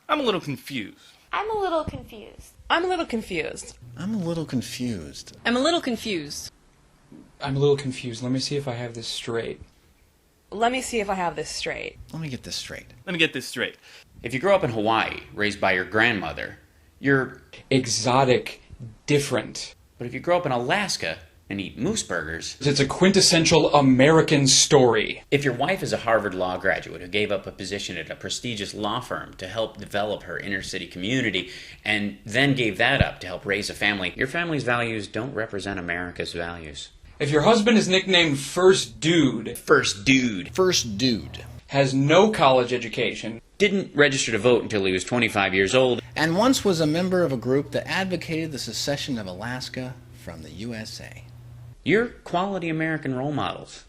I'm a little confused. I'm a little confused. I'm a little confused. I'm a little confused. I'm a little confused. I'm a little confused. Let me see if I have this straight. Let me see if I have this straight. Let me get this straight. Let me get this straight. If you grow up in Hawaii, raised by your grandmother, you're... Exotic, different. But if you grow up in Alaska and eat moose burgers... It's a quintessential American story. If your wife is a Harvard Law graduate who gave up a position at a prestigious law firm to help develop her inner city community and then gave that up to help raise a family, your family's values don't represent America's values. If your husband is nicknamed First Dude, First dude. First dude. has no college education, Didn't register to vote until he was 25 years old, And once was a member of a group that advocated the secession of Alaska from the USA. you're quality American role models.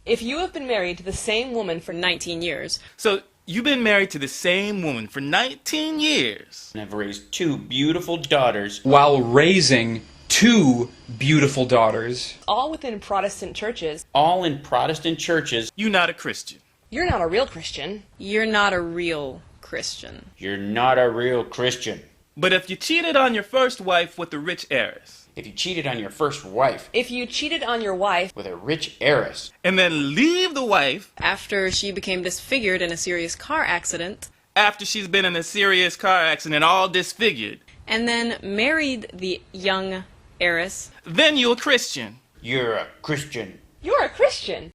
If you have been married to the same woman for 19 years, So, you've been married to the same woman for 19 years. And have raised two beautiful daughters. while raising two beautiful daughters, all within Protestant churches, All in Protestant churches. You're not a Christian. you're not a real Christian. You're not a real Christian. You're not a real Christian. But if you cheated on your first wife with a rich heiress, If you cheated on your first wife If you cheated on your wife with a rich heiress, and then leave the wife after she became disfigured in a serious car accident, after she's been in a serious car accident all disfigured, and then married the young heiress, then you're a Christian. you're a Christian. you're a Christian.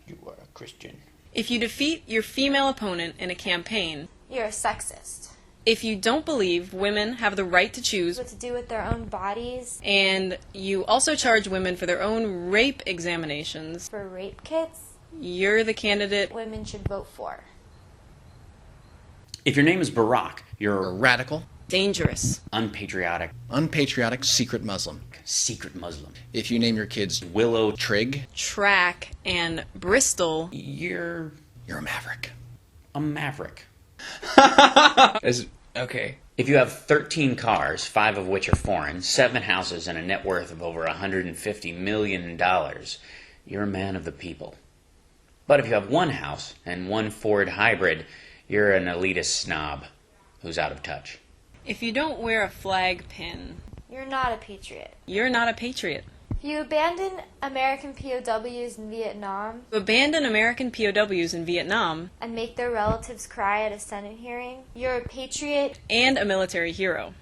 You are a Christian. If you defeat your female opponent in a campaign, You're a sexist. if you don't believe women have the right to choose, What to do with their own bodies and you also charge women for their own rape examinations, for rape kits, you're the candidate. women should vote for. If your name is Barack, A you're radical, Dangerous. unpatriotic, unpatriotic, secret Muslim. secret Muslim. If you name your kids Willow, Trig, Track and Bristol, you're you're a maverick. a maverick. Okay. If you have 13 cars, 5 of which are foreign, 7 houses, and a net worth of over $150 million, you're a man of the people. But if you have 1 house and 1 Ford hybrid, you're an elitist snob who's out of touch. if you don't wear a flag pin, You're not a patriot. you're not a patriot. If you abandon American POWs in Vietnam To abandon American POWs in Vietnam and make their relatives cry at a Senate hearing, you're a patriot. and a military hero.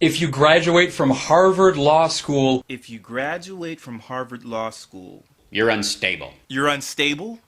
If you graduate from Harvard Law School, If you graduate from Harvard Law School, You're unstable. you're unstable.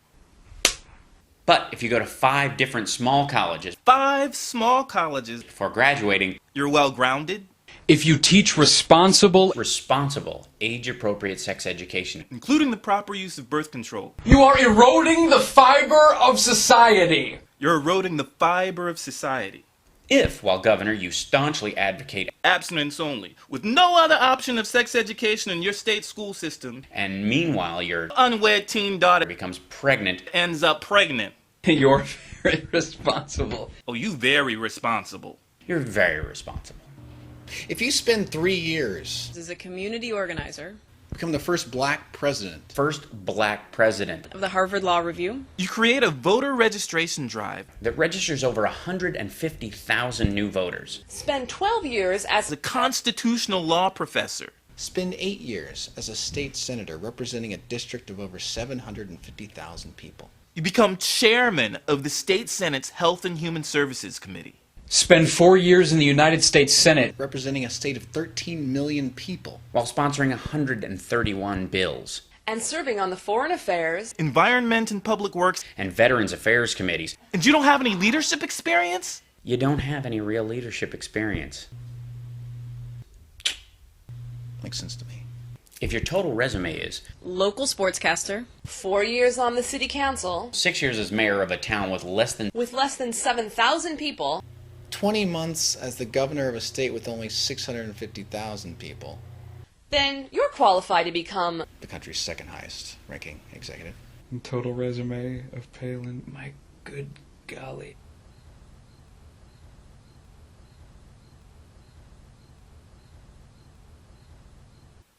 But if you go to 5 different small colleges 5 small colleges, before graduating, you're well-grounded, if you teach responsible, responsible, age-appropriate sex education, including the proper use of birth control, you are eroding the fiber of society. you're eroding the fiber of society. if, while governor, you staunchly advocate Abstinence only, with no other option of sex education in your state school system, and meanwhile your unwed teen daughter becomes pregnant, ends up pregnant. You're very responsible. Oh, you very responsible. you're very responsible. If you spend 3 years, As a community organizer become the first black president, First black president of the Harvard Law Review, You create a voter registration drive that registers over 150,000 new voters, spend 12 years as a constitutional law professor, spend 8 years as a state senator representing a district of over 750,000 people. you become chairman of the state Senate's Health and Human Services Committee. Spend 4 years in the United States Senate, Representing a state of 13 million people. while sponsoring 131 bills, and serving on the Foreign Affairs, Environment and Public Works, and Veterans Affairs committees. and you don't have any leadership experience? You don't have any real leadership experience. Makes sense to me. If your total resume is local sportscaster, 4 years on the city council, 6 years as mayor of a town with less than with less than 7,000 people, 20 months as the governor of a state with only 650,000 people. then you're qualified to become The country's second highest ranking executive. total resume of Palin, my good golly.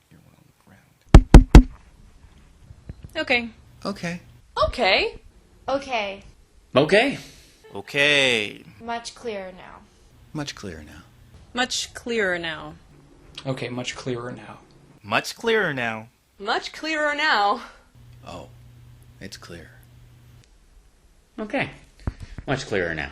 You're well on the ground. okay. Okay. Okay. Okay. okay. Okay. Much clearer now. Much clearer now. Much clearer now. Okay, much clearer now. Much clearer now. Much clearer now. Oh, it's clear. Okay, much clearer now.